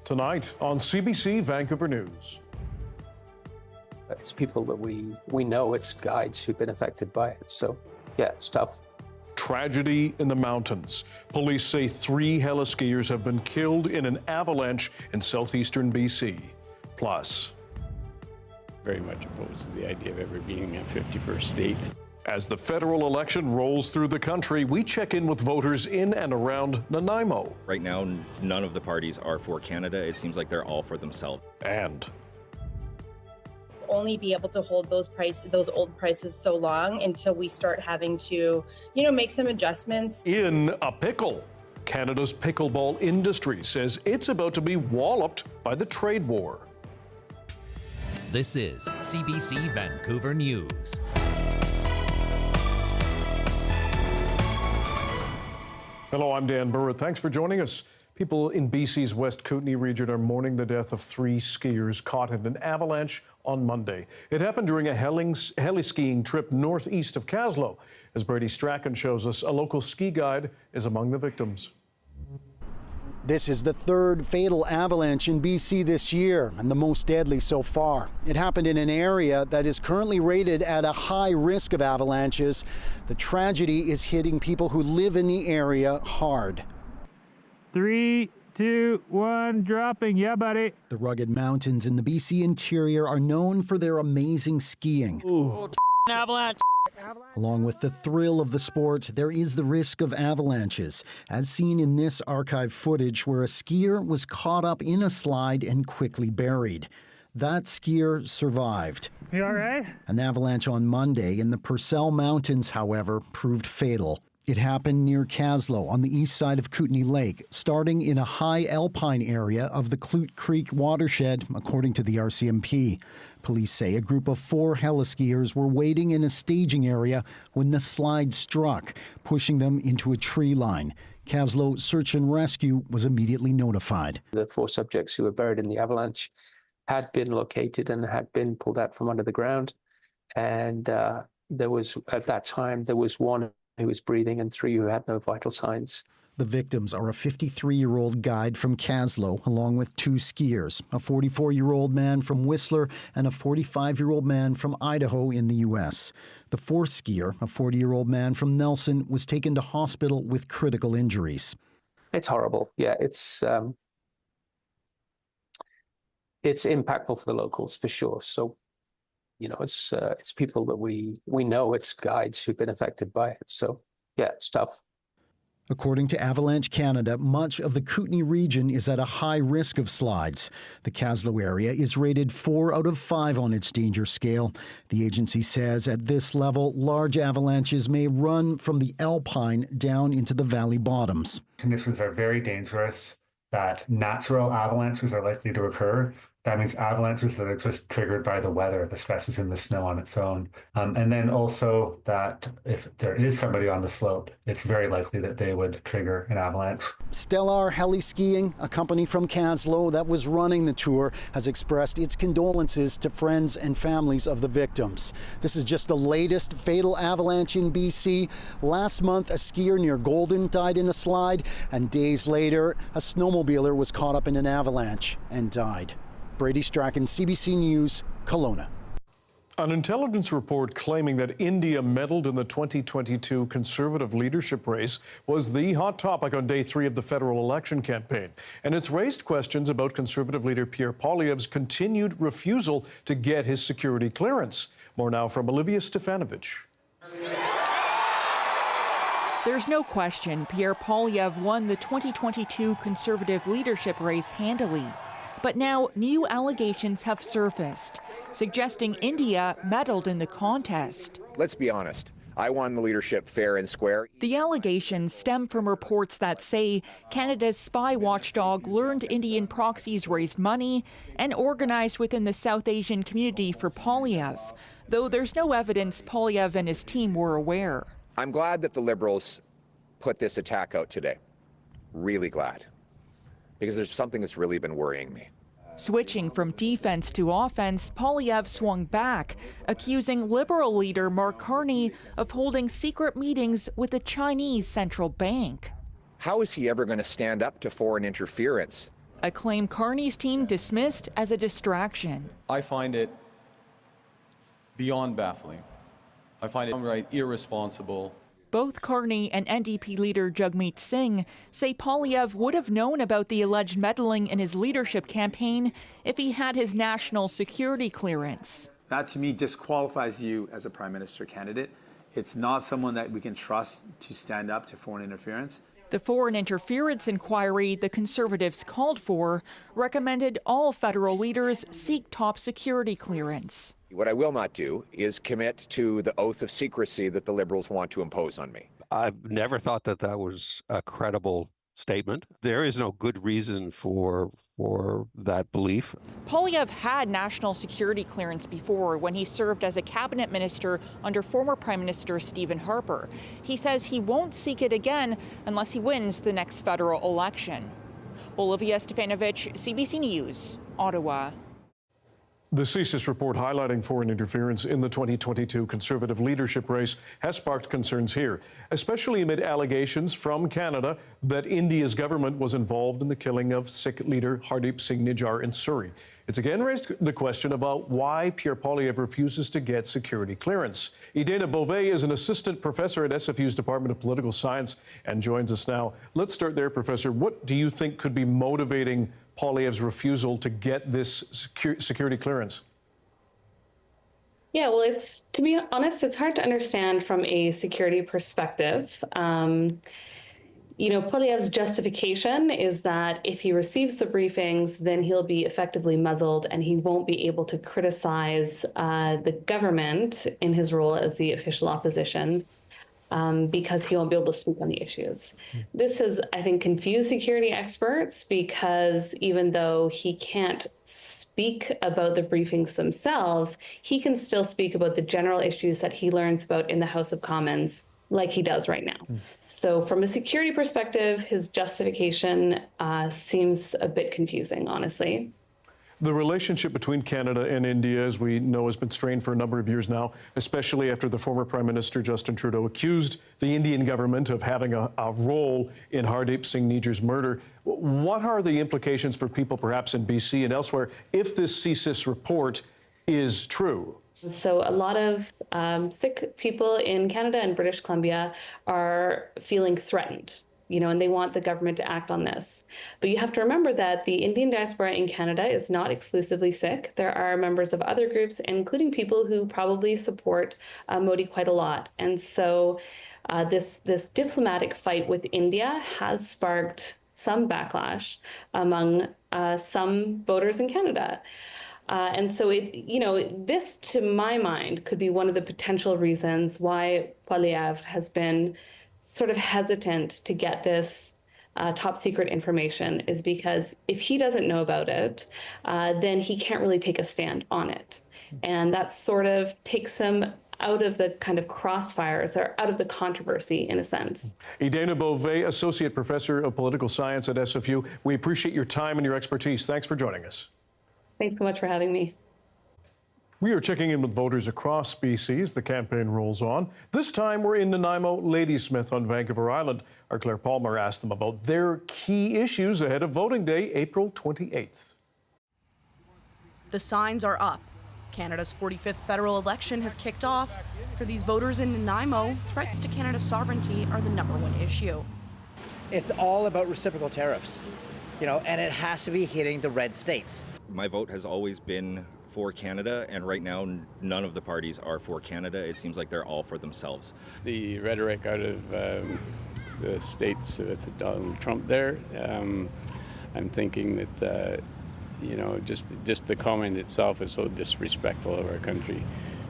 Tonight on CBC Vancouver News. It's people that we know, it's guides who've been affected by it. So, yeah, it's tough. Tragedy in the mountains. Police say 3 heli-skiers have been killed in an avalanche in southeastern BC. Plus, very much opposed to the idea of ever being a 51st state. As the federal election rolls through the country, we check in with voters in and around Nanaimo. Right now, none of the parties are for Canada. It seems like they're all for themselves. And only be able to hold those old prices so long until we start having to, make some adjustments. In a pickle, Canada's pickleball industry says it's about to be walloped by the trade war. This is CBC Vancouver News. Hello, I'm Dan Burritt. Thanks for joining us. People in BC's West Kootenay region are mourning the death of 3 skiers caught in an avalanche on Monday. It happened during a heli-skiing trip northeast of Caslow. As Brady Strachan shows us, a local ski guide is among the victims. This is the 3rd fatal avalanche in BC this year, and the most deadly so far. It happened in an area that is currently rated at a high risk of avalanches. The tragedy is hitting people who live in the area hard. 3, 2, 1, dropping. Yeah, buddy. The rugged mountains in the BC interior are known for their amazing skiing. Ooh. Avalanche. Along with the thrill of the sport, there is the risk of avalanches, as seen in this archive footage where a skier was caught up in a slide and quickly buried. That skier survived. You all right? An avalanche on Monday in the Purcell Mountains, however, proved fatal. It happened near Caslow on the east side of Kootenay Lake, starting in a high alpine area of the Clute Creek watershed, according to the RCMP. Police say a group of 4 heli-skiers were waiting in a staging area when the slide struck, pushing them into a tree line. Caslow Search and Rescue was immediately notified. The 4 subjects who were buried in the avalanche had been located and had been pulled out from under the ground. And at that time, there was 1 who was breathing and 3 who had no vital signs. The victims are a 53-year-old guide from Caslow, along with 2 skiers, a 44-year-old man from Whistler and a 45-year-old man from Idaho in the U.S. The 4th skier, a 40-year-old man from Nelson, was taken to hospital with critical injuries. It's horrible. Yeah, it's impactful for the locals for sure. So, it's people that we know, it's guides who've been affected by it. So, yeah, it's tough. According to Avalanche Canada, much of the Kootenay region is at a high risk of slides. The Caslow area is rated 4 out of 5 on its danger scale. The agency says at this level, large avalanches may run from the alpine down into the valley bottoms. Conditions are very dangerous, that natural avalanches are likely to occur. That means avalanches that are just triggered by the weather, the stresses in the snow on its own. And then also that if there is somebody on the slope, it's very likely that they would trigger an avalanche. Stellar Heli-Skiing, a company from Caslow that was running the tour, has expressed its condolences to friends and families of the victims. This is just the latest fatal avalanche in BC. Last month, a skier near Golden died in a slide, and days later, a snowmobiler was caught up in an avalanche and died. Brady Strachan, CBC News, Kelowna. An intelligence report claiming that India meddled in the 2022 Conservative leadership race was the hot topic on day 3 of the federal election campaign. And it's raised questions about Conservative leader Pierre Poilievre's continued refusal to get his security clearance. More now from Olivia Stefanovich. There's no question Pierre Poilievre won the 2022 Conservative leadership race handily. But now new allegations have surfaced, suggesting India meddled in the contest. Let's be honest. I won the leadership fair and square. The allegations stem from reports that say Canada's spy watchdog learned Indian proxies raised money and organized within the South Asian community for Poilievre, though there's no evidence Poilievre and his team were aware. I'm glad that the Liberals put this attack out today. Really glad. Because there's something that's really been worrying me. Switching from defense to offense, Poilievre swung back, accusing Liberal leader Mark Carney of holding secret meetings with the Chinese central bank. How is he ever going to stand up to foreign interference a claim Carney's team dismissed as a distraction. I find it beyond baffling. I find it downright irresponsible. Both Carney and NDP leader Jagmeet Singh say Poilievre would have known about the alleged meddling in his leadership campaign if he had his national security clearance. That to me disqualifies you as a prime minister candidate. It's not someone that we can trust to stand up to foreign interference. The foreign interference inquiry the Conservatives called for recommended all federal leaders seek top security clearance. What I will not do is commit to the oath of secrecy that the Liberals want to impose on me. I've never thought that that was a credible statement. There is no good reason for that belief. Poilievre had national security clearance before when he served as a cabinet minister under former Prime Minister Stephen Harper. He says he won't seek it again unless he wins the next federal election. Olivia Stefanovic, CBC News, Ottawa. The CSIS report highlighting foreign interference in the 2022 Conservative leadership race has sparked concerns here, especially amid allegations from Canada that India's government was involved in the killing of Sikh leader Hardeep Singh Nijjar in Surrey. It's again raised the question about why Pierre Poilievre refuses to get security clearance. Idena Beauvais is an assistant professor at SFU's Department of Political Science and joins us now. Let's start there, Professor. What do you think could be motivating Poilievre's refusal to get this security clearance? Yeah, well, to be honest, it's hard to understand from a security perspective. Poilievre's justification is that if he receives the briefings, then he'll be effectively muzzled and he won't be able to criticize the government in his role as the official opposition. Because he won't be able to speak on the issues. This has, I think, confused security experts because even though he can't speak about the briefings themselves, he can still speak about the general issues that he learns about in the House of Commons like he does right now. So from a security perspective, his justification seems a bit confusing, honestly. The relationship between Canada and India, as we know, has been strained for a number of years now, especially after the former Prime Minister Justin Trudeau accused the Indian government of having a role in Hardeep Singh Nijjar's murder. What are the implications for people perhaps in BC and elsewhere if this CSIS report is true? So a lot of Sikh people in Canada and British Columbia are feeling threatened, and they want the government to act on this. But you have to remember that the Indian diaspora in Canada is not exclusively Sikh. There are members of other groups, including people who probably support Modi quite a lot. And so this diplomatic fight with India has sparked some backlash among some voters in Canada. And so this, to my mind, could be one of the potential reasons why Poilievre has been sort of hesitant to get this top secret information, is because if he doesn't know about it, then he can't really take a stand on it. And that sort of takes him out of the kind of crossfires or out of the controversy in a sense. Idena Beauvais, Associate Professor of Political Science at SFU. We appreciate your time and your expertise. Thanks for joining us. Thanks so much for having me. We are checking in with voters across BC as the campaign rolls on. This time we're in Nanaimo Ladysmith on Vancouver Island. Our Claire Palmer asked them about their key issues ahead of voting day, April 28th. The signs are up. Canada's 45th federal election has kicked off. For these voters in Nanaimo, threats to Canada's sovereignty are the #1 issue. It's all about reciprocal tariffs, and it has to be hitting the red states. My vote has always been for Canada, and right now none of the parties are for Canada. It seems like they're all for themselves. The rhetoric out of the States with Donald Trump there, I'm thinking that, just the comment itself is so disrespectful of our country.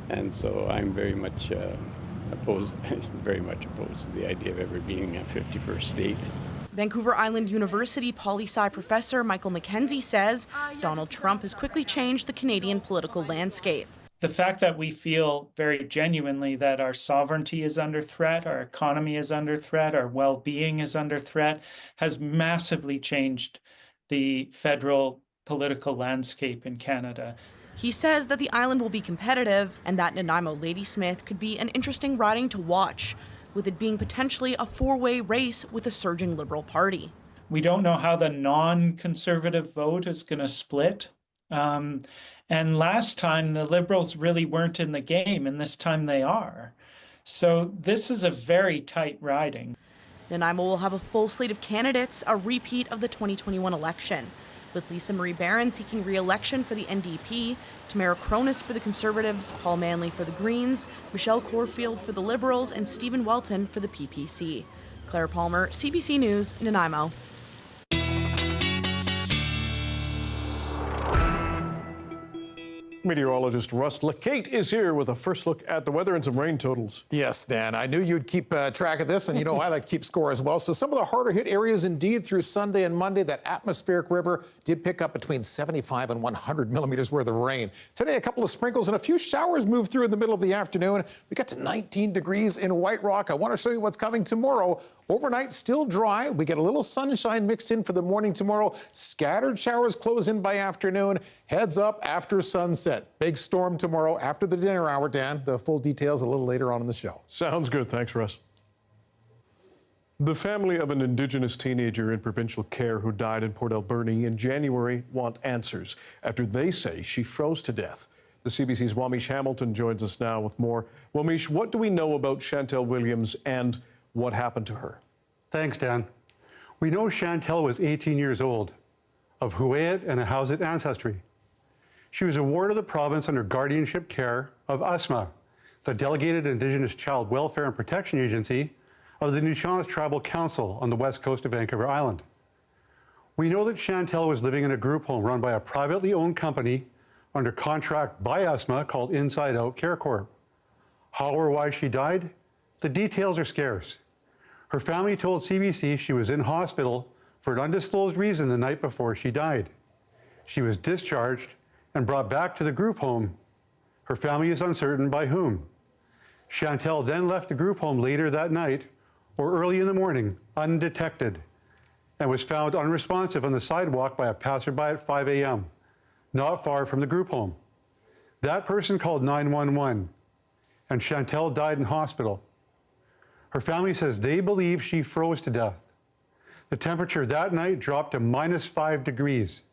And so I'm very much opposed to the idea of ever being a 51st state. Vancouver Island University poli-sci professor Michael McKenzie says Donald Trump has quickly changed the Canadian political landscape. The fact that we feel very genuinely that our sovereignty is under threat, our economy is under threat, our well-being is under threat, has massively changed the federal political landscape in Canada. He says that the island will be competitive and that Nanaimo Ladysmith could be an interesting riding to watch, with it being potentially a four-way race with a surging Liberal Party. We don't know how the non-conservative vote is going to split. And last time the Liberals really weren't in the game, and this time they are. So this is a very tight riding. Nanaimo will have a full slate of candidates, a repeat of the 2021 election, with Lisa Marie Barron seeking re-election for the NDP, Tamara Cronus for the Conservatives, Paul Manley for the Greens, Michelle Corfield for the Liberals, and Stephen Welton for the PPC. Claire Palmer, CBC News, Nanaimo. Meteorologist Russ Lacate is here with a first look at the weather and some rain totals. Yes, Dan, I knew you'd keep track of this, and you know I like to keep score as well. So some of the harder hit areas indeed through Sunday and Monday. That atmospheric river did pick up between 75 and 100 millimeters worth of rain. Today, a couple of sprinkles and a few showers moved through in the middle of the afternoon. We got to 19 degrees in White Rock. I want to show you what's coming tomorrow. Overnight, still dry. We get a little sunshine mixed in for the morning tomorrow. Scattered showers close in by afternoon. Heads up after sunset. Big storm tomorrow after the dinner hour, Dan. The full details a little later on in the show. Sounds good. Thanks, Russ. The family of an Indigenous teenager in provincial care who died in Port Alberni in January want answers after they say she froze to death. The CBC's Wamish Hamilton joins us now with more. Wamish, what do we know about Chantel Williams and what happened to her? Thanks, Dan. We know Chantel was 18 years old, of Huayet and a Hausit ancestry. She was a ward of the province under guardianship care of USMA, the Delegated Indigenous Child Welfare and Protection Agency of the Nuu-Chah-Nulth Tribal Council on the west coast of Vancouver Island. We know that Chantel was living in a group home run by a privately owned company under contract by USMA called Inside Out Care Corp. How or why she died? The details are scarce. Her family told CBC she was in hospital for an undisclosed reason the night before she died. She was discharged and brought back to the group home. Her family is uncertain by whom. Chantel then left the group home later that night or early in the morning, undetected, and was found unresponsive on the sidewalk by a passerby at 5 a.m., not far from the group home. That person called 911, and Chantel died in hospital. Her family says they believe she froze to death. The temperature that night dropped to -5 degrees.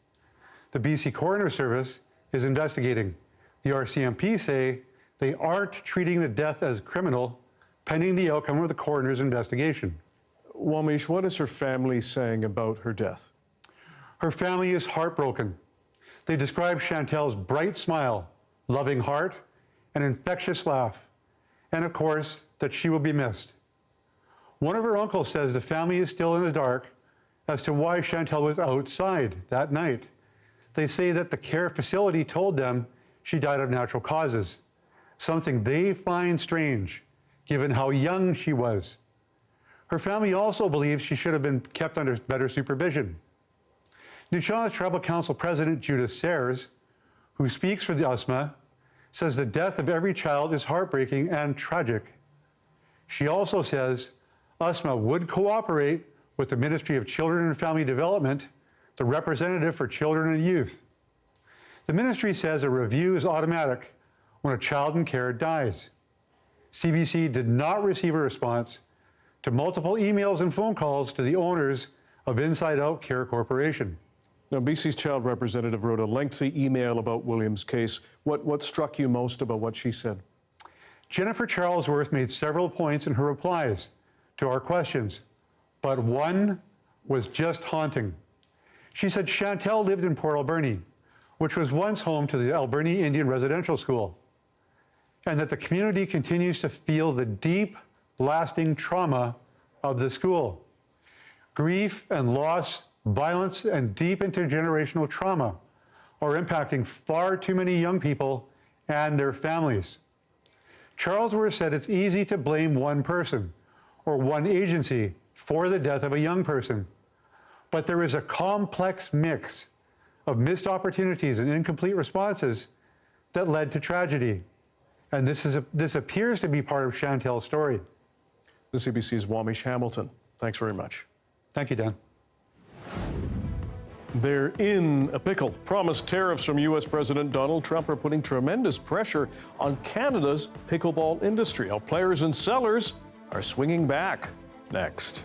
The BC Coroner Service is investigating. The RCMP say they aren't treating the death as criminal, pending the outcome of the coroner's investigation. Wamish, what is her family saying about her death? Her family is heartbroken. They describe Chantel's bright smile, loving heart, and infectious laugh, and of course, that she will be missed. One of her uncles says the family is still in the dark as to why Chantel was outside that night. They say that the care facility told them she died of natural causes, something they find strange, given how young she was. Her family also believes she should have been kept under better supervision. Nuu-Chah-Nulth Tribal Council President Judith Sayers, who speaks for the USMA, says the death of every child is heartbreaking and tragic. She also says USMA would cooperate with the Ministry of Children and Family Development, the representative for children and youth. The ministry says a review is automatic when a child in care dies. CBC did not receive a response to multiple emails and phone calls to the owners of Inside Out Care Corporation. Now, BC's child representative wrote a lengthy email about Williams' case. What struck you most about what she said? Jennifer Charlesworth made several points in her replies to our questions, but one was just haunting. She said Chantel lived in Port Alberni, which was once home to the Alberni Indian Residential School, and that the community continues to feel the deep, lasting trauma of the school. Grief and loss, violence, and deep intergenerational trauma are impacting far too many young people and their families. Charlesworth said it's easy to blame one person or one agency for the death of a young person, but there is a complex mix of missed opportunities and incomplete responses that led to tragedy. And this appears to be part of Chantel's story. The CBC's Wamish Hamilton. Thanks very much. Thank you, Dan. They're in a pickle. Promised tariffs from U.S. President Donald Trump are putting tremendous pressure on Canada's pickleball industry. How players and sellers are swinging back. Next.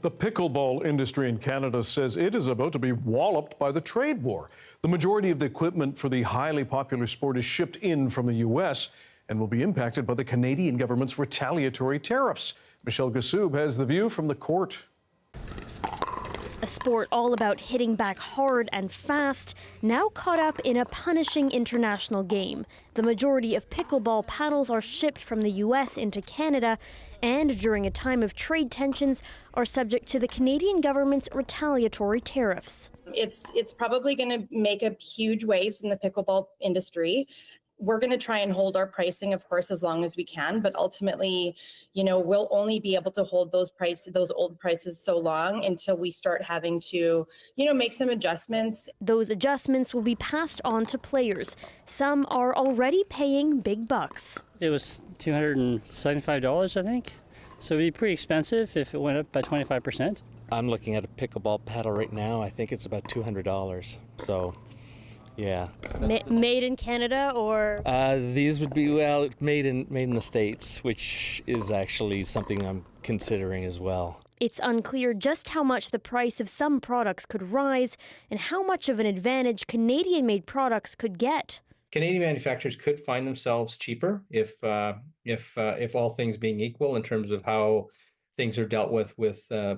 The pickleball industry in Canada says it is about to be walloped by the trade war. The majority of the equipment for the highly popular sport is shipped in from the U.S. and will be impacted by the Canadian government's retaliatory tariffs. Michelle Gassoub has the view from the court. A sport all about hitting back hard and fast, now caught up in a punishing international game. The majority of pickleball paddles are shipped from the U.S. into Canada, and during a time of trade tensions, are subject to the Canadian government's retaliatory tariffs. It's probably going to make a huge waves in the pickleball industry. We're going to try and hold our pricing, of course, as long as we can, but ultimately, we'll only be able to hold those old prices so long until we start having to, make some adjustments. Those adjustments will be passed on to players. Some are already paying big bucks. It was $275, I think. So it'd be pretty expensive if it went up by 25%. I'm looking at a pickleball paddle right now. I think it's about $200. So, yeah. Made in Canada or? These would be, made in the States, which is actually something I'm considering as well. It's unclear just how much the price of some products could rise and how much of an advantage Canadian-made products could get. Canadian manufacturers could find themselves cheaper if all things being equal in terms of how things are dealt with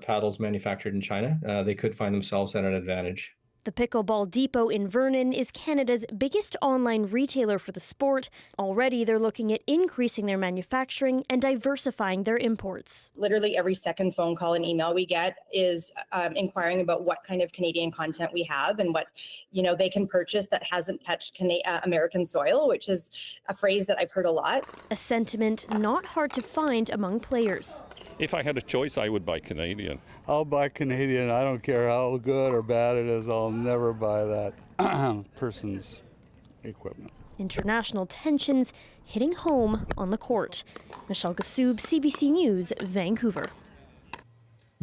paddles manufactured in China. They could find themselves at an advantage. The Pickleball Depot in Vernon is Canada's biggest online retailer for the sport. Already, they're looking at increasing their manufacturing and diversifying their imports. Literally every second phone call and email we get is inquiring about what kind of Canadian content we have and what they can purchase that hasn't touched American soil, which is a phrase that I've heard a lot. A sentiment not hard to find among players. If I had a choice, I would buy Canadian. I'll buy Canadian. I don't care how good or bad it is. I'll never buy that person's equipment. International tensions hitting home on the court. Michelle Gassoub, CBC News, Vancouver.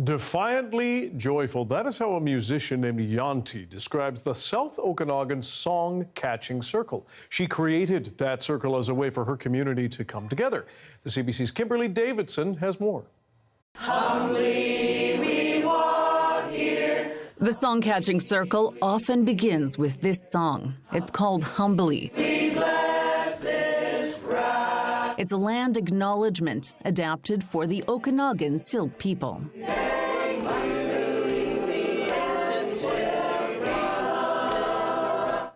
Defiantly joyful. That is how a musician named Yanti describes the South Okanagan song-catching circle. She created that circle as a way for her community to come together. The CBC's Kimberly Davidson has more. Humbly we walk here. The song-catching circle often begins with this song. It's called Humbly. We bless this bride. It's a land acknowledgement adapted for the Okanagan Silt people.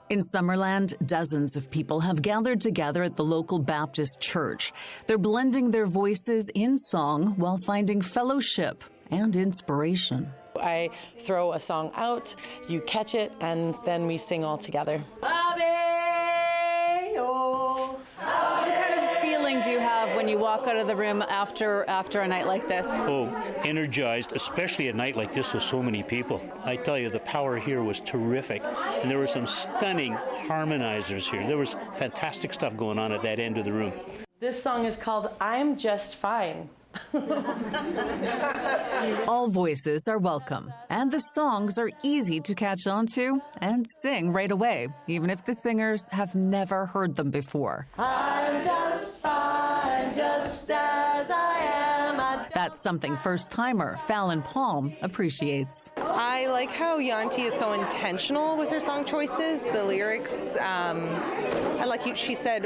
In Summerland, dozens of people have gathered together at the local Baptist church. They're blending their voices in song while finding fellowship and inspiration. I throw a song out, you catch it, and then we sing all together. What kind of feeling do you have when you walk out of the room after a night like this? Oh, energized, especially a night like this with so many people. I tell you, the power here was terrific. And there were some stunning harmonizers here. There was fantastic stuff going on at that end of the room. This song is called I'm Just Fine. All voices are welcome, and the songs are easy to catch on to and sing right away, even if the singers have never heard them before. I'm just fine, just as I am. That's something first-timer Fallon Palm appreciates. I like how Yanti is so intentional with her song choices. The lyrics, I like she said,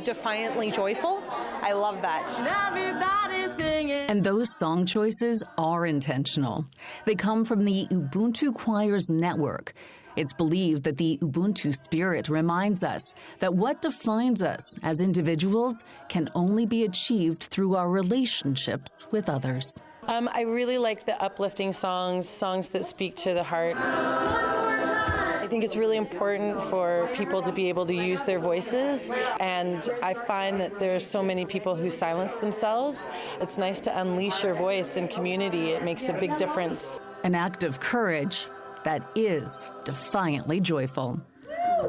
defiantly joyful. I love that. Everybody's singing. And those song choices are intentional. They come from the Ubuntu Choirs Network. It's believed that the Ubuntu spirit reminds us that what defines us as individuals can only be achieved through our relationships with others. I really like the uplifting songs that speak to the heart. I think it's really important for people to be able to use their voices, and I find that there are so many people who silence themselves. It's nice to unleash your voice in community. It makes a big difference. An act of courage that is defiantly joyful.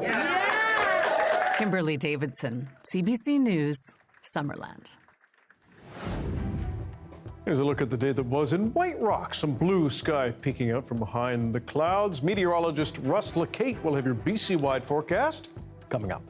Yeah. Kimberly Davidson, CBC News, Summerland. Here's a look at the day that was in White Rock. Some blue sky peeking out from behind the clouds. Meteorologist Russ LeCate will have your BC-wide forecast coming up.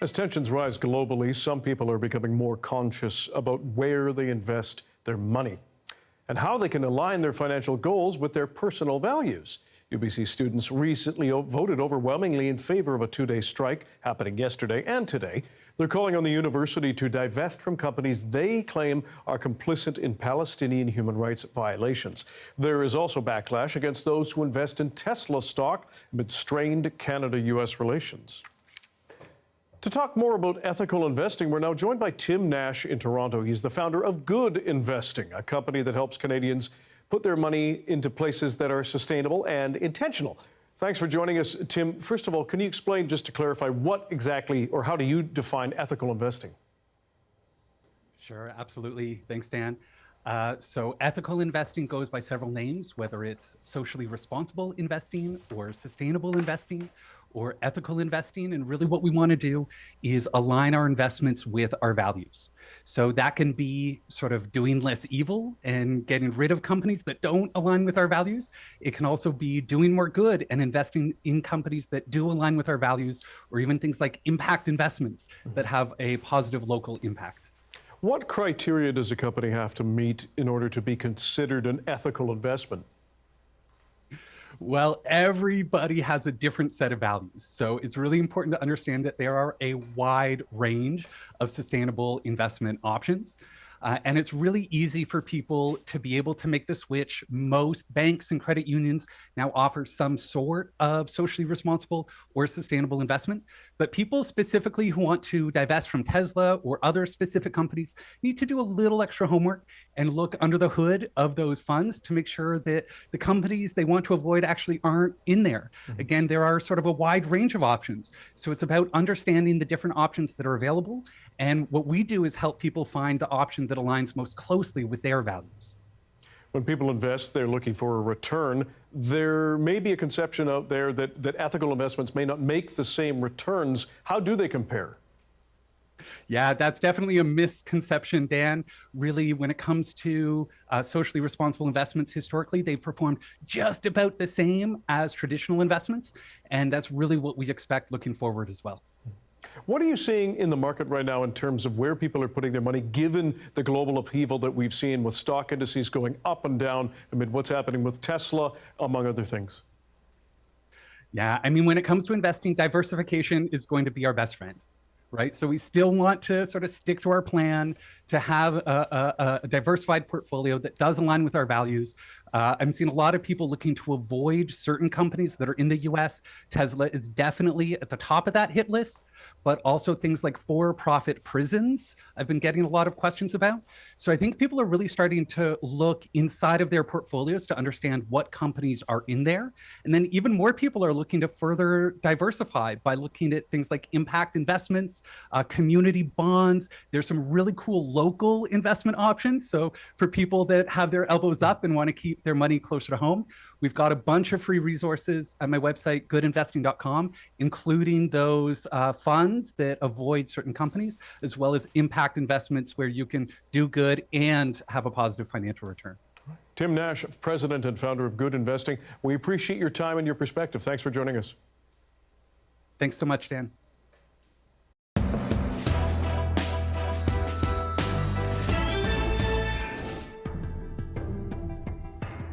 As tensions rise globally, some people are becoming more conscious about where they invest their money and how they can align their financial goals with their personal values. UBC students recently voted overwhelmingly in favor of a two-day strike happening yesterday and today. They're calling on the university to divest from companies they claim are complicit in Palestinian human rights violations. There is also backlash against those who invest in Tesla stock amid strained Canada-US relations. To talk more about ethical investing, we're now joined by Tim Nash in Toronto. He's the founder of Good Investing, a company that helps Canadians put their money into places that are sustainable and intentional. Thanks for joining us, Tim. First of all, can you explain, just to clarify, what exactly or how do you define ethical investing? Sure, absolutely. Thanks, Dan. So ethical investing goes by several names, whether it's socially responsible investing or sustainable investing or ethical investing. And really what we want to do is align our investments with our values. So that can be sort of doing less evil and getting rid of companies that don't align with our values. It can also be doing more good and investing in companies that do align with our values, or even things like impact investments that have a positive local impact. What criteria does a company have to meet in order to be considered an ethical investment? Well, everybody has a different set of values. So it's really important to understand that there are a wide range of sustainable investment options. And it's really easy for people to be able to make the switch. Most banks and credit unions now offer some sort of socially responsible or sustainable investment. But people specifically who want to divest from Tesla or other specific companies need to do a little extra homework and look under the hood of those funds to make sure that the companies they want to avoid actually aren't in there. Again, there are sort of a wide range of options. So it's about understanding the different options that are available. And what we do is help people find the option that aligns most closely with their values. When people invest, they're looking for a return. There may be a conception out there that ethical investments may not make the same returns. How do they compare? Yeah, that's definitely a misconception, Dan. Really, when it comes to socially responsible investments, historically, they've performed just about the same as traditional investments. And that's really what we expect looking forward as well. What are you seeing in the market right now in terms of where people are putting their money, given the global upheaval that we've seen with stock indices going up and down amid what's happening with Tesla, among other things? Yeah, I mean, when it comes to investing, diversification is going to be our best friend, right? So we still want to sort of stick to our plan to have a diversified portfolio that does align with our values. I'm seeing a lot of people looking to avoid certain companies that are in the US. Tesla is definitely at the top of that hit list, but also things like for-profit prisons I've been getting a lot of questions about. So I think people are really starting to look inside of their portfolios to understand what companies are in there. And then even more people are looking to further diversify by looking at things like impact investments, community bonds. There's some really cool local investment options. So for people that have their elbows up and want to keep their money closer to home, we've got a bunch of free resources at my website, goodinvesting.com, including those funds that avoid certain companies, as well as impact investments where you can do good and have a positive financial return. Tim Nash, president and founder of Good Investing. We appreciate your time and your perspective. Thanks for joining us. Thanks so much, Dan.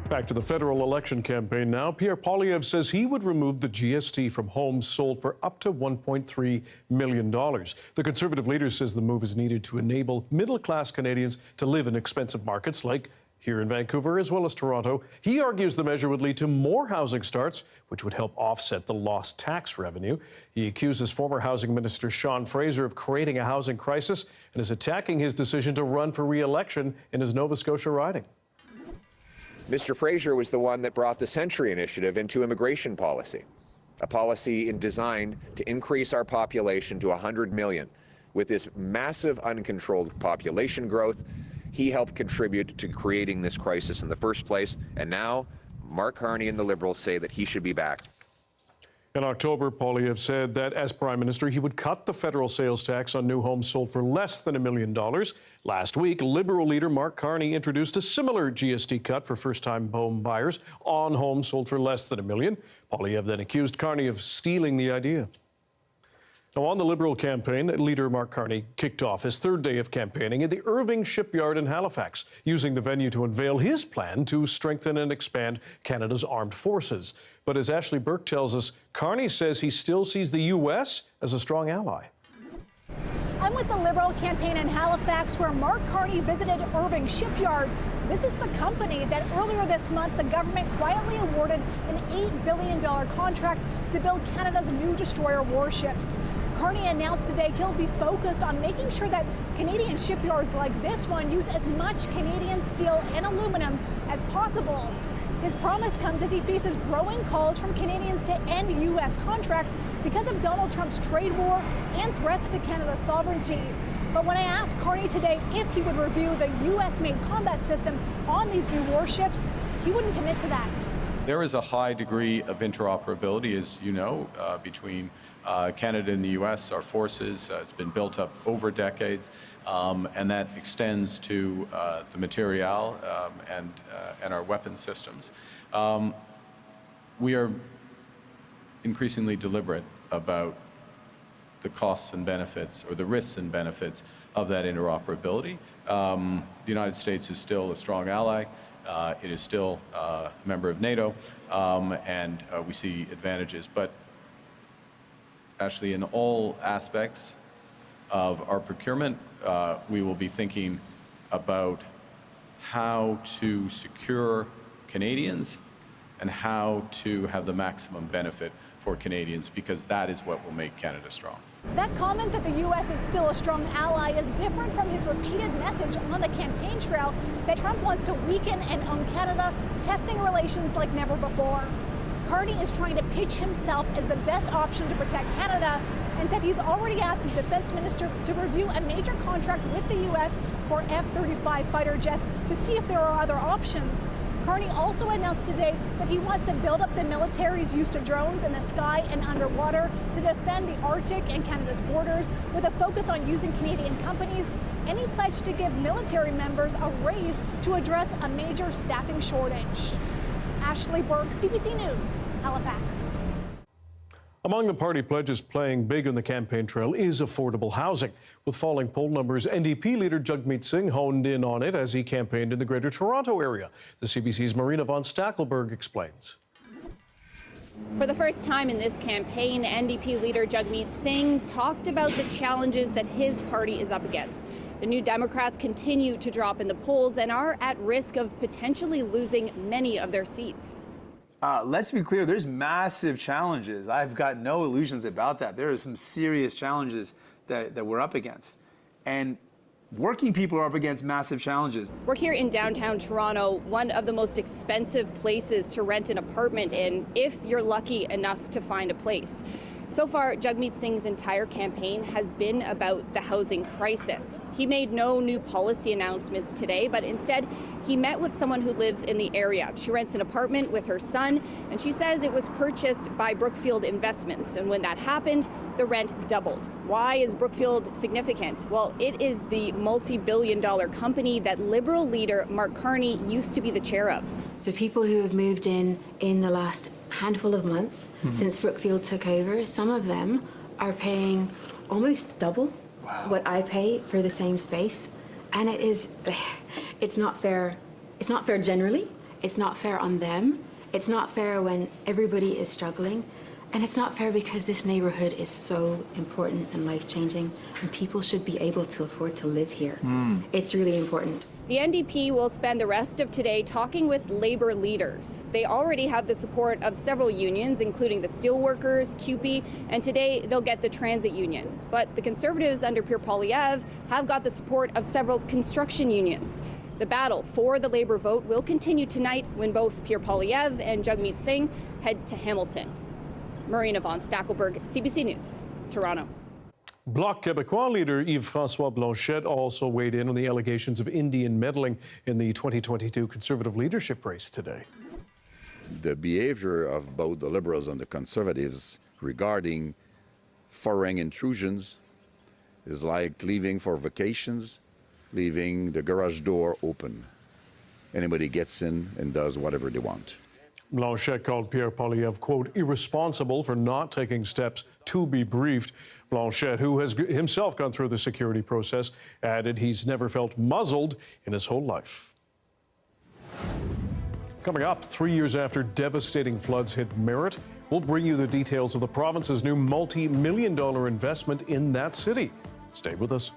Back to the federal election campaign now. Pierre Poilievre says he would remove the GST from homes sold for up to $1.3 million. The Conservative leader says the move is needed to enable middle-class Canadians to live in expensive markets like here in Vancouver as well as Toronto. He argues the measure would lead to more housing starts, which would help offset the lost tax revenue. He accuses former Housing Minister Sean Fraser of creating a housing crisis and is attacking his decision to run for re-election in his Nova Scotia riding. Mr. Fraser was the one that brought the Century Initiative into immigration policy, a policy designed to increase our population to 100 million. With this massive uncontrolled population growth, he helped contribute to creating this crisis in the first place, and now Mark Carney and the Liberals say that he should be back. In October, Poilievre said that as Prime Minister, he would cut the federal sales tax on new homes sold for less than $1 million. Last week, Liberal leader Mark Carney introduced a similar GST cut for first-time home buyers on homes sold for less than $1 million. Poilievre then accused Carney of stealing the idea. Now, on the Liberal campaign, leader Mark Carney kicked off his third day of campaigning at the Irving Shipyard in Halifax, using the venue to unveil his plan to strengthen and expand Canada's armed forces. But as Ashley Burke tells us, Carney says he still sees the U.S. as a strong ally. I'm with the Liberal campaign in Halifax, where Mark Carney visited Irving Shipyard. This is the company that earlier this month the government quietly awarded an $8 billion contract to build Canada's new destroyer warships. Carney announced today he'll be focused on making sure that Canadian shipyards like this one use as much Canadian steel and aluminum as possible. His promise comes as he faces growing calls from Canadians to end U.S. contracts because of Donald Trump's trade war and threats to Canada's sovereignty. But when I asked Carney today if he would review the U.S.-made combat system on these new warships, he wouldn't commit to that. There is a high degree of interoperability, as you know, between Canada and the U.S., our forces. It's been built up over decades, and that extends to the material and our weapon systems. We are increasingly deliberate about the costs and benefits, or the risks and benefits of that interoperability. The United States is still a strong ally. It is still a member of NATO, and we see advantages. But actually, in all aspects of our procurement, we will be thinking about how to secure Canadians and how to have the maximum benefit for Canadians, because that is what will make Canada strong. That comment that the U.S. is still a strong ally is different from his repeated message on the campaign trail that Trump wants to weaken and own Canada, testing relations like never before. Carney is trying to pitch himself as the best option to protect Canada, and said he's already asked his defense minister to review a major contract with the U.S. for F-35 fighter jets to see if there are other options. Carney also announced today that he wants to build up the military's use of drones in the sky and underwater to defend the Arctic and Canada's borders, with a focus on using Canadian companies, and he pledged to give military members a raise to address a major staffing shortage. Ashley Burke, CBC News, Halifax. Among the party pledges playing big on the campaign trail is affordable housing. With falling poll numbers, NDP leader Jagmeet Singh honed in on it as he campaigned in the Greater Toronto area. The CBC's Marina von Stackelberg explains. For the first time in this campaign, NDP leader Jagmeet Singh talked about the challenges that his party is up against. The New Democrats continue to drop in the polls and are at risk of potentially losing many of their seats. Let's be clear, there's massive challenges. I've got no illusions about that. There are some serious challenges that we're up against. And working people are up against massive challenges. We're here in downtown Toronto, one of the most expensive places to rent an apartment in, if you're lucky enough to find a place. So far, Jagmeet Singh's entire campaign has been about the housing crisis. He made no new policy announcements today, but instead he met with someone who lives in the area. She rents an apartment with her son, and she says it was purchased by Brookfield Investments. And when that happened, the rent doubled. Why is Brookfield significant? Well, it is the multi-billion-dollar company that Liberal leader Mark Carney used to be the chair of. So people who have moved in the last handful of months since Brookfield took over, some of them are paying almost double what I pay for the same space. And it's not fair. It's not fair generally. It's not fair on them. It's not fair when everybody is struggling. And it's not fair because this neighborhood is so important and life-changing, and people should be able to afford to live here. It's really important. The NDP will spend the rest of today talking with Labour leaders. They already have the support of several unions, including the Steelworkers, CUPE, and today they'll get the Transit Union. But the Conservatives under Pierre Poilievre have got the support of several construction unions. The battle for the Labour vote will continue tonight when both Pierre Poilievre and Jagmeet Singh head to Hamilton. Marina von Stackelberg, CBC News, Toronto. Bloc Québécois leader Yves-François Blanchet also weighed in on the allegations of Indian meddling in the 2022 Conservative leadership race today. The behavior of both the Liberals and the Conservatives regarding foreign intrusions is like leaving for vacations, leaving the garage door open. Anybody gets in and does whatever they want. Blanchet called Pierre Poilievre, quote, irresponsible for not taking steps to be briefed. Blanchet, who has himself gone through the security process, added he's never felt muzzled in his whole life. Coming up, 3 years after devastating floods hit Merritt, we'll bring you the details of the province's new multi-million-dollar investment in that city. Stay with us.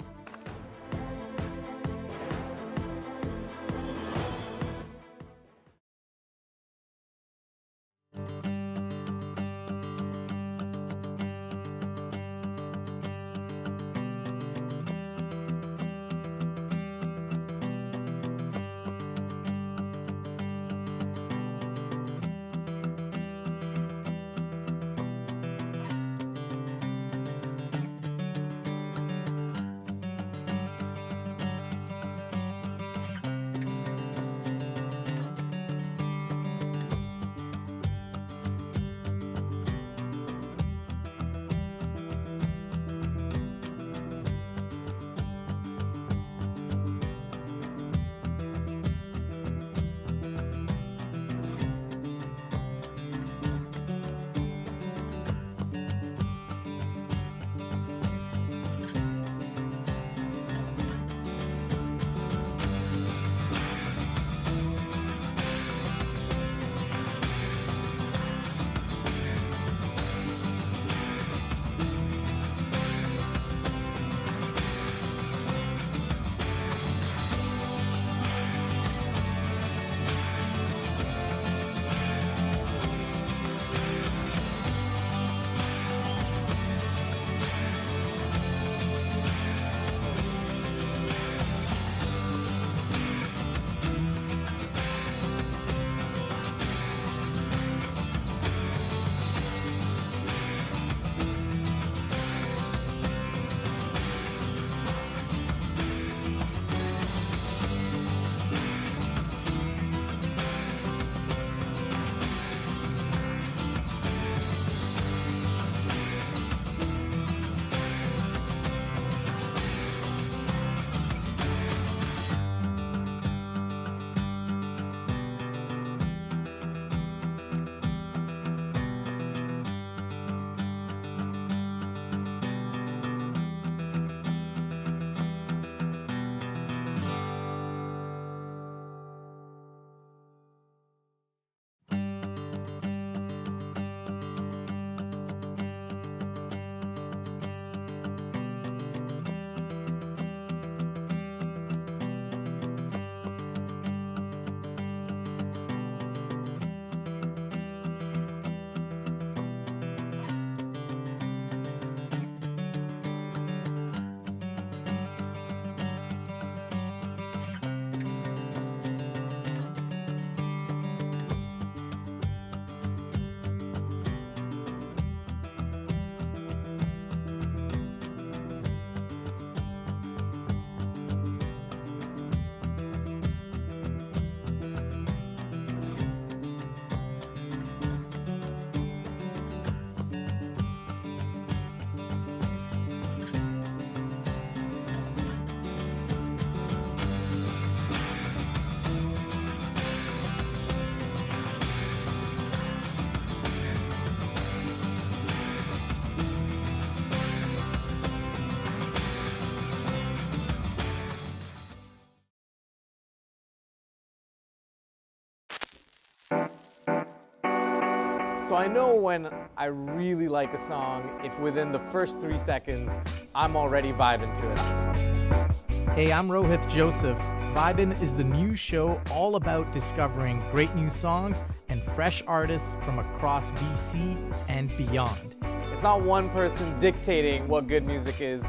So I know when I really like a song, if within the first 3 seconds, I'm already vibing to it. Hey, I'm Rohith Joseph. Vibin' is the new show all about discovering great new songs and fresh artists from across BC and beyond. It's not one person dictating what good music is,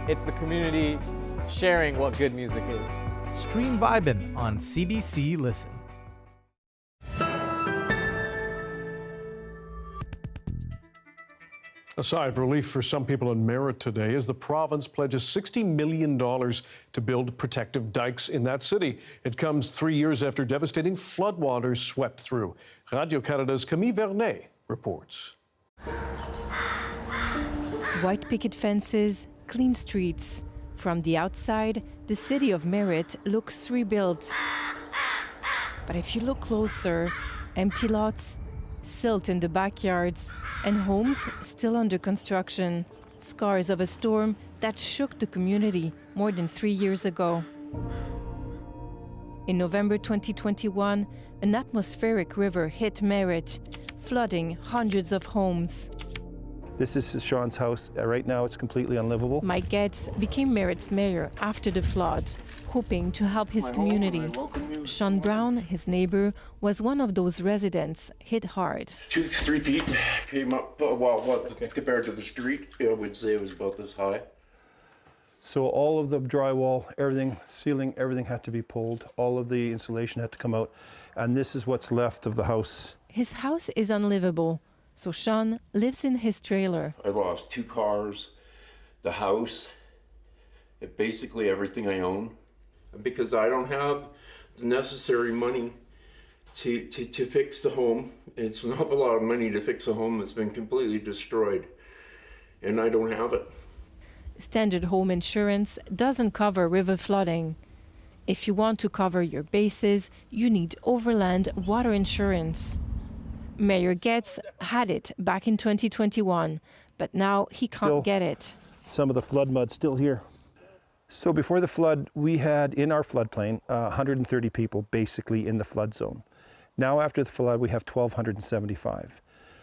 it's the community sharing what good music is. Stream Vibin' on CBC Listen. A sigh of relief for some people in Merritt today as the province pledges $60 million to build protective dikes in that city. It comes 3 years after devastating floodwaters swept through. Radio Canada's Camille Vernet reports. White picket fences, clean streets. From the outside, the city of Merritt looks rebuilt. But if you look closer, Empty lots, silt in the backyards, and homes still under construction. Scars of a storm that shook the community more than 3 years ago. In November 2021, an atmospheric river hit Merritt, flooding hundreds of homes. This is Sean's house. Right now it's completely unlivable. Mike Getz became Merritt's mayor after the flood, hoping to help his community. Sean Brown, his neighbor, was one of those residents hit hard. 2 to 3 feet came up, compared to the street, I would say it was about this high. So all of the drywall, everything, ceiling, everything had to be pulled. All of the insulation had to come out. And this is what's left of the house. His house is unlivable, so Sean lives in his trailer. I lost 2 cars, the house, basically everything I own, because I don't have the necessary money to fix the home. It's not a lot of money to fix a home that's been completely destroyed, and I don't have it. Standard home insurance doesn't cover river flooding. If you want to cover your bases, you need overland water insurance. Mayor Getz had it back in 2021, but now he can't get it. Some of the flood mud still here. So before the flood, we had in our floodplain 130 people basically in the flood zone. Now after the flood, we have 1,275.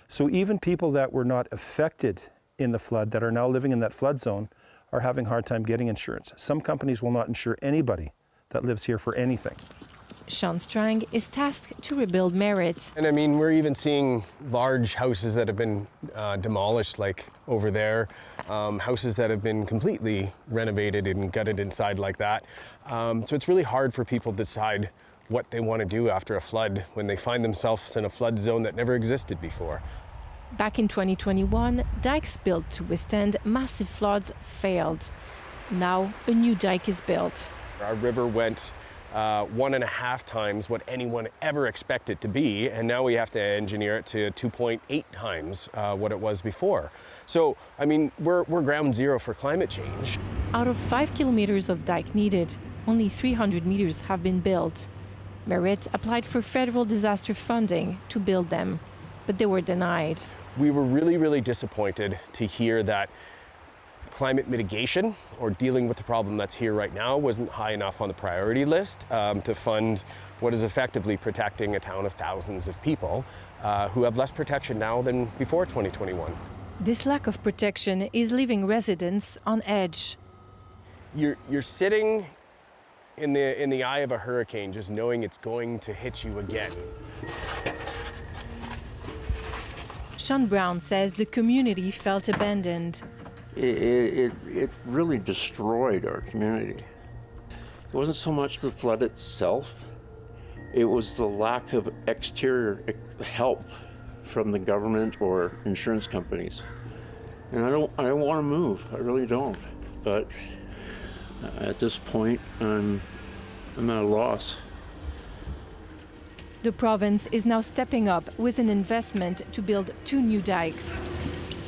So even people that were not affected in the flood that are now living in that flood zone are having a hard time getting insurance. Some companies will not insure anybody that lives here for anything. Sean Strang is tasked to rebuild Merritt. And I mean, we're even seeing large houses that have been demolished, like over there, houses that have been completely renovated and gutted inside like that. So it's really hard for people to decide what they want to do after a flood when they find themselves in a flood zone that never existed before. Back in 2021, dikes built to withstand massive floods failed. Now a new dike is built. Our river went 1.5 times what anyone ever expected to be, and now we have to engineer it to 2.8 times what it was before. So, I mean, we're ground zero for climate change. Out of 5 kilometers of dike needed, only 300 meters have been built. Merritt applied for federal disaster funding to build them, but they were denied. We were really, really disappointed to hear that climate mitigation, or dealing with the problem that's here right now, wasn't high enough on the priority list to fund what is effectively protecting a town of thousands of people who have less protection now than before 2021. This lack of protection is leaving residents on edge. You're sitting in the eye of a hurricane, just knowing it's going to hit you again. Sean Brown says the community felt abandoned. It really destroyed our community. It wasn't so much the flood itself, it was the lack of exterior help from the government or insurance companies. And I don't want to move, I really don't. But at this point, I'm at a loss. The province is now stepping up with an investment to build 2 new dikes.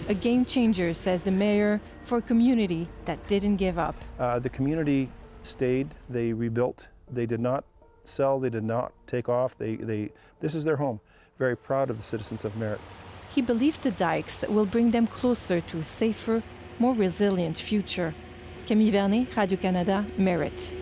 A game changer, says the mayor, for a community that didn't give up. The community stayed, they rebuilt, they did not sell, they did not take off, this is their home. Very proud of the citizens of Merritt. He believes the dikes will bring them closer to a safer, more resilient future. Camille Vernet, Radio-Canada, Merritt.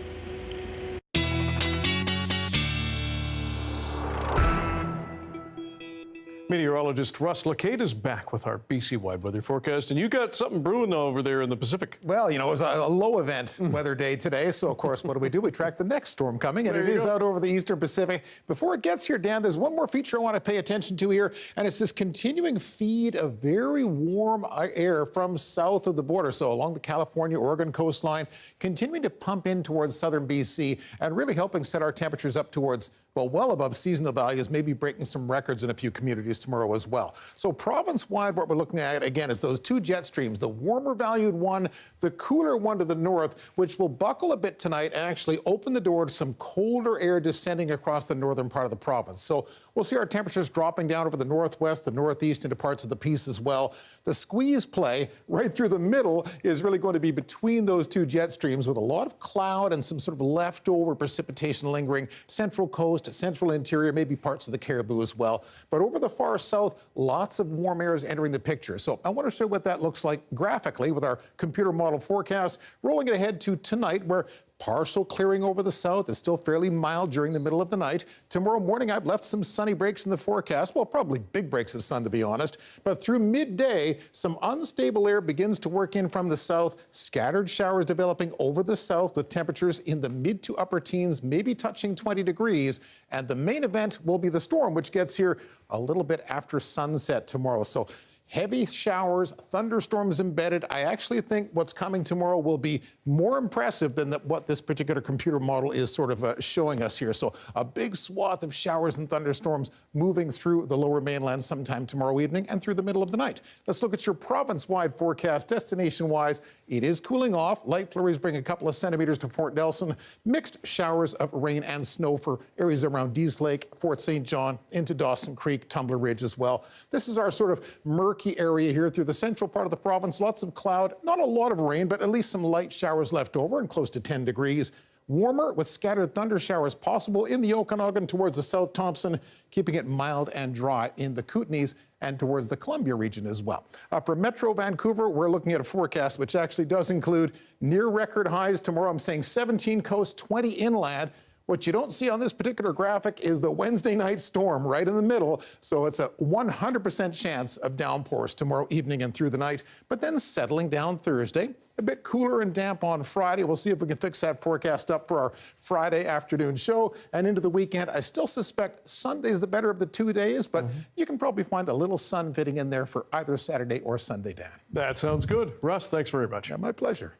Meteorologist Russ Lacade is back with our BC-wide weather forecast, and you got something brewing over there in the Pacific. Well, you know, it was a low event weather day today, so of course, what do? We track the next storm coming, and it is out over the eastern Pacific. Before it gets here, Dan, there's one more feature I want to pay attention to here, and it's this continuing feed of very warm air from south of the border, so along the California-Oregon coastline, continuing to pump in towards southern BC, and really helping set our temperatures up towards, well above seasonal values, maybe breaking some records in a few communities tomorrow as well. So province-wide, what we're looking at, again, is those 2 jet streams, the warmer valued one, the cooler one to the north, which will buckle a bit tonight and actually open the door to some colder air descending across the northern part of the province. So we'll see our temperatures dropping down over the northwest, the northeast, into parts of the Peace as well. The squeeze play right through the middle is really going to be between those 2 jet streams, with a lot of cloud and some sort of leftover precipitation lingering central coast coast, central interior, maybe parts of the Cariboo as well. But over the far south, lots of warm air is entering the picture. So I want to show what that looks like graphically with our computer model forecast, rolling it ahead to tonight, where partial clearing over the south. Is still fairly mild during the middle of the night. Tomorrow morning, I've left some sunny breaks in the forecast. Well, probably big breaks of sun, to be honest. But through midday, some unstable air begins to work in from the south. Scattered showers developing over the south with temperatures in the mid to upper teens, maybe touching 20 degrees. And the main event will be the storm, which gets here a little bit after sunset tomorrow. So heavy showers, thunderstorms embedded. I actually think what's coming tomorrow will be more impressive than what this particular computer model is sort of showing us here. So a big swath of showers and thunderstorms moving through the lower mainland sometime tomorrow evening and through the middle of the night. Let's look at your province-wide forecast. Destination-wise, it is cooling off. Light flurries bring a couple of centimeters to Fort Nelson. Mixed showers of rain and snow for areas around Dease Lake, Fort St. John, into Dawson Creek, Tumbler Ridge as well. This is our sort of murky area here through the central part of the province. Lots of cloud, not a lot of rain, but at least some light showers left over and close to 10 degrees. Warmer with scattered thunder showers possible in the Okanagan towards the South Thompson, keeping it mild and dry in the Kootenays and towards the Columbia region as well. For Metro Vancouver, we're looking at a forecast which actually does include near record highs tomorrow. I'm saying 17 coast, 20 inland. What you don't see on this particular graphic is the Wednesday night storm right in the middle. So it's a 100% chance of downpours tomorrow evening and through the night, but then settling down Thursday. A bit cooler and damp on Friday. We'll see if we can fix that forecast up for our Friday afternoon show. And into the weekend, I still suspect Sunday's the better of the 2 days, but you can probably find a little sun fitting in there for either Saturday or Sunday, Dan. That sounds good. Russ, thanks very much. Yeah, my pleasure.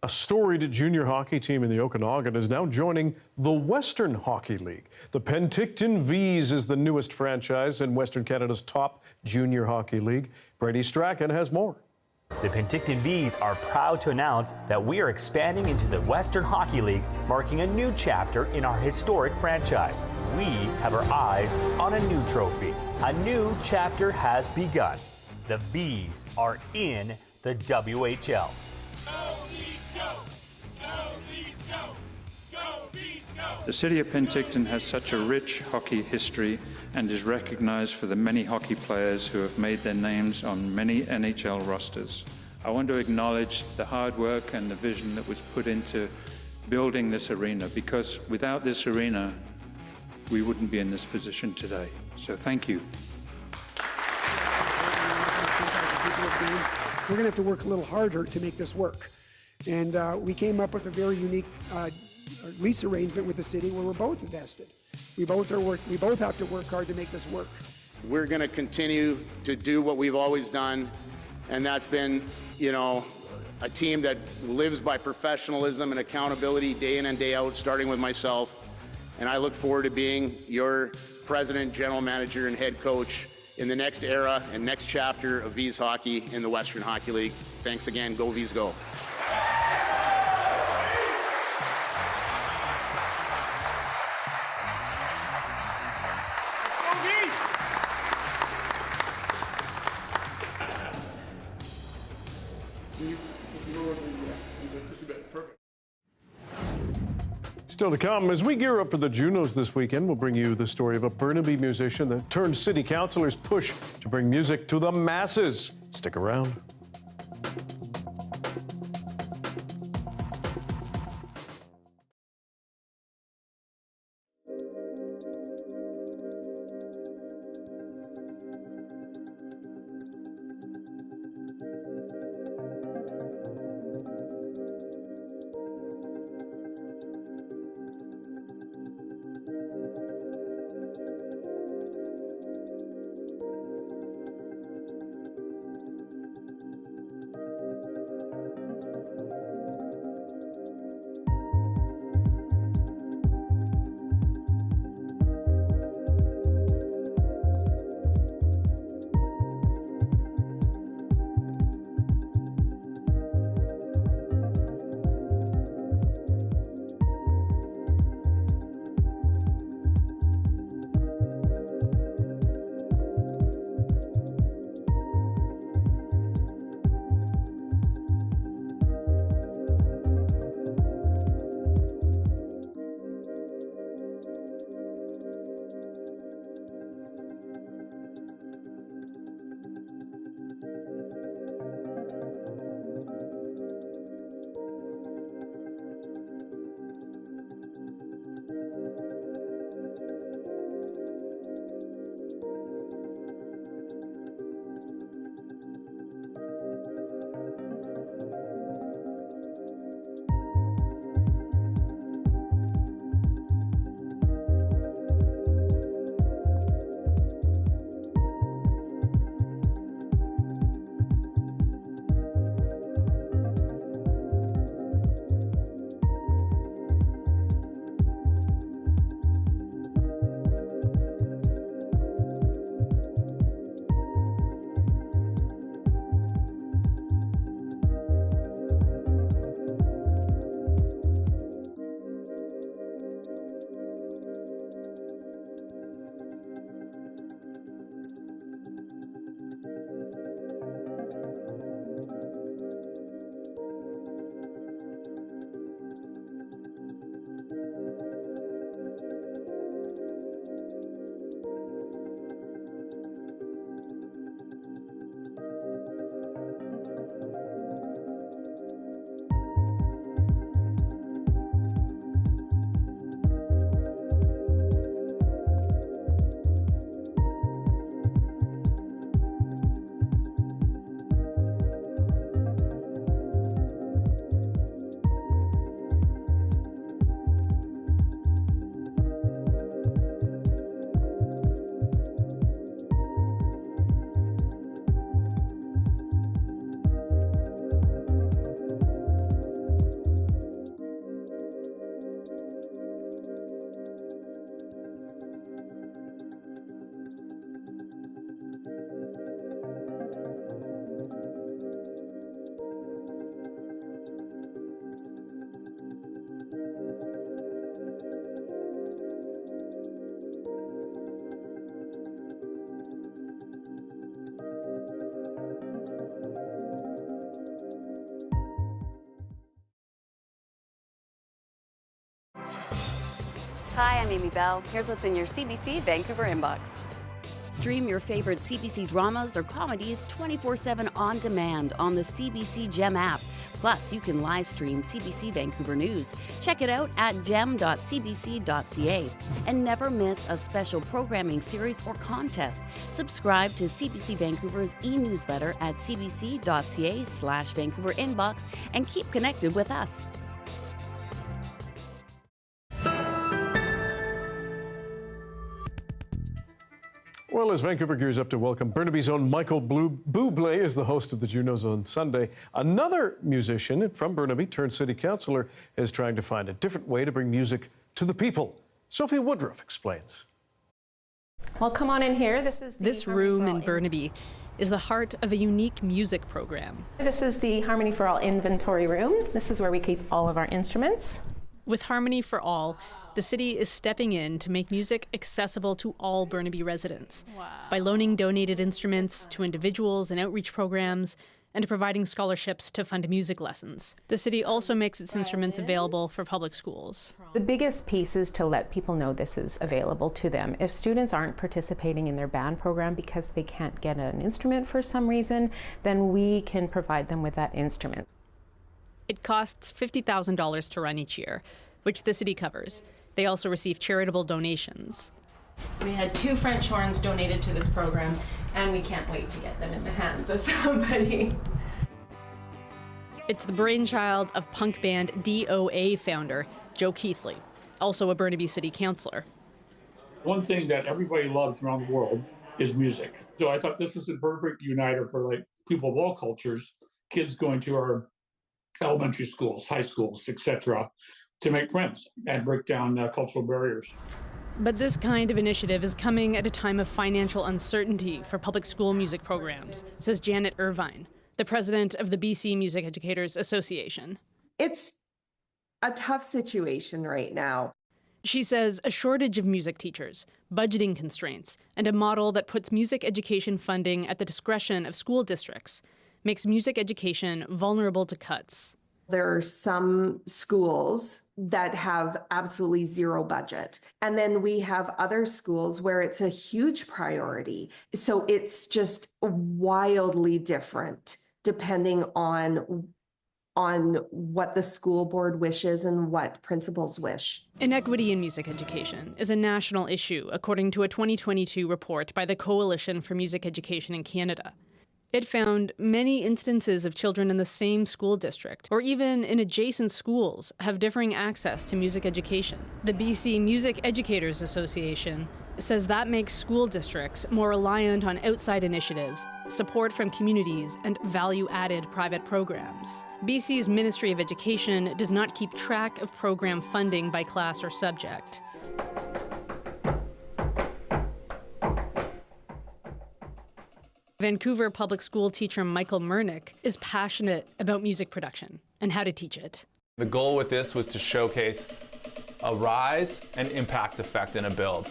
A storied junior hockey team in the Okanagan is now joining the Western Hockey League. The Penticton Vees is the newest franchise in Western Canada's top junior hockey league. Brady Strachan has more. The Penticton Vees are proud to announce that we are expanding into the Western Hockey League, marking a new chapter in our historic franchise. We have our eyes on a new trophy. A new chapter has begun. The Vees are in the WHL. The city of Penticton has such a rich hockey history and is recognized for the many hockey players who have made their names on many NHL rosters. I want to acknowledge the hard work and the vision that was put into building this arena, because without this arena, we wouldn't be in this position today. So thank you. We're going to have to work a little harder to make this work. And we came up with a very unique lease arrangement with the city where we're both invested. We both have to work hard to make this work. We're going to continue to do what we've always done, and that's been, a team that lives by professionalism and accountability day in and day out, starting with myself. And I look forward to being your president, general manager, and head coach in the next era and next chapter of Vees hockey in the Western Hockey League. Thanks again. Go Vees, go. Still to come, as we gear up for the Junos this weekend, we'll bring you the story of a Burnaby musician that turned city councillors' push to bring music to the masses. Stick around. Hi, I'm Amy Bell. Here's what's in your CBC Vancouver inbox. Stream your favorite CBC dramas or comedies 24/7 on demand on the CBC Gem app. Plus, you can live stream CBC Vancouver News. Check it out at gem.cbc.ca. And never miss a special programming series or contest. Subscribe to CBC Vancouver's e-newsletter at cbc.ca/Vancouver inbox and keep connected with us. Well, as Vancouver gears up to welcome Burnaby's own Michael Bublé as the host of the Junos on Sunday, another musician from Burnaby turned city councillor is trying to find a different way to bring music to the people. Sophie Woodruff explains. Well, come on in here. This room in Burnaby is the heart of a unique music program. This is the Harmony for All inventory room. This is where we keep all of our instruments. With Harmony for All, the city is stepping in to make music accessible to all Burnaby residents by loaning donated instruments to individuals and outreach programs and providing scholarships to fund music lessons. The city also makes its instruments available for public schools. The biggest piece is to let people know this is available to them. If students aren't participating in their band program because they can't get an instrument for some reason, then we can provide them with that instrument. It costs $50,000 to run each year, which the city covers. They also receive charitable donations. We had 2 French horns donated to this program, and we can't wait to get them in the hands of somebody. It's the brainchild of punk band DOA founder Joe Keithley, also a Burnaby City Councillor. One thing that everybody loves around the world is music. So I thought this was the perfect uniter for like people of all cultures, kids going to our elementary schools, high schools, etc., to make friends and break down cultural barriers. But this kind of initiative is coming at a time of financial uncertainty for public school music programs, says Janet Irvine, the president of the BC Music Educators Association. It's a tough situation right now. She says a shortage of music teachers, budgeting constraints, and a model that puts music education funding at the discretion of school districts makes music education vulnerable to cuts. There are some schools that have absolutely zero budget. And then we have other schools where it's a huge priority. So it's just wildly different depending on what the school board wishes and what principals wish. Inequity in music education is a national issue, according to a 2022 report by the Coalition for Music Education in Canada. It found many instances of children in the same school district, or even in adjacent schools, have differing access to music education. The BC Music Educators Association says that makes school districts more reliant on outside initiatives, support from communities, and value-added private programs. BC's Ministry of Education does not keep track of program funding by class or subject. Vancouver public school teacher Michael Merritt is passionate about music production and how to teach it. The goal with this was to showcase a rise and impact effect in a build.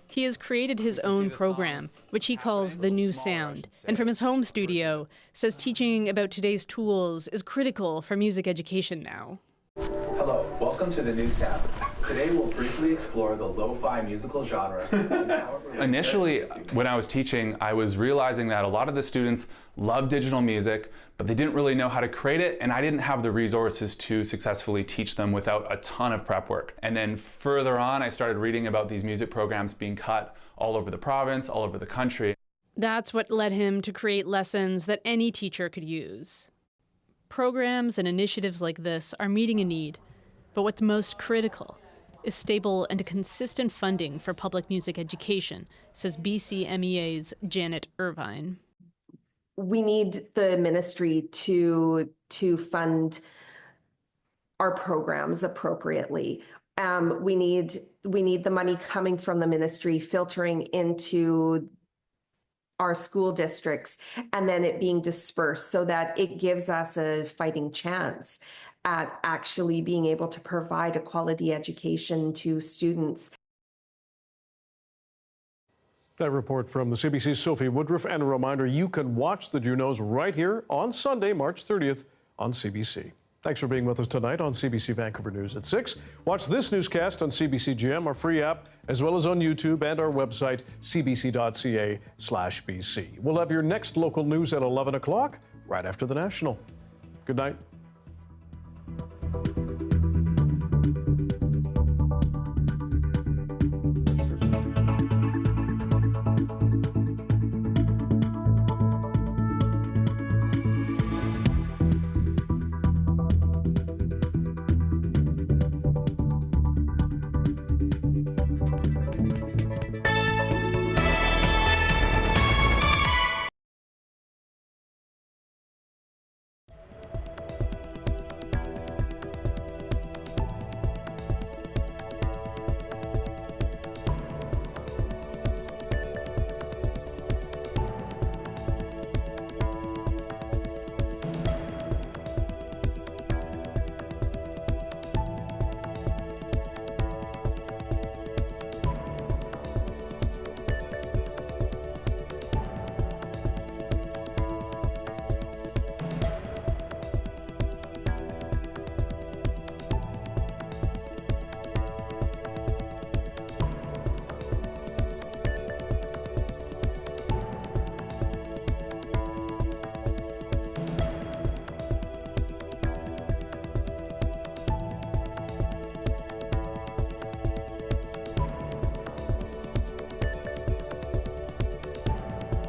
He has created his own program, which he calls The New Sound, and from his home studio, says teaching about today's tools is critical for music education now. Hello, welcome to The New Sound. Today we'll briefly explore the lo-fi musical genre. Initially, when I was teaching, I was realizing that a lot of the students love digital music, but they didn't really know how to create it, and I didn't have the resources to successfully teach them without a ton of prep work. And then further on, I started reading about these music programs being cut all over the province, all over the country. That's what led him to create lessons that any teacher could use. Programs and initiatives like this are meeting a need, but what's most critical is stable and consistent funding for public music education, says BCMEA's Janet Irvine. We need the ministry to fund our programs appropriately. We need the money coming from the ministry filtering into our school districts and then it being dispersed so that it gives us a fighting chance at actually being able to provide a quality education to students. That report from the CBC's Sophie Woodruff, and a reminder, you can watch the Junos right here on Sunday, March 30th on CBC. Thanks for being with us tonight on CBC Vancouver News at 6. Watch this newscast on CBC Gem, our free app, as well as on YouTube and our website, cbc.ca/BC. We'll have your next local news at 11 o'clock, right after the National. Good night.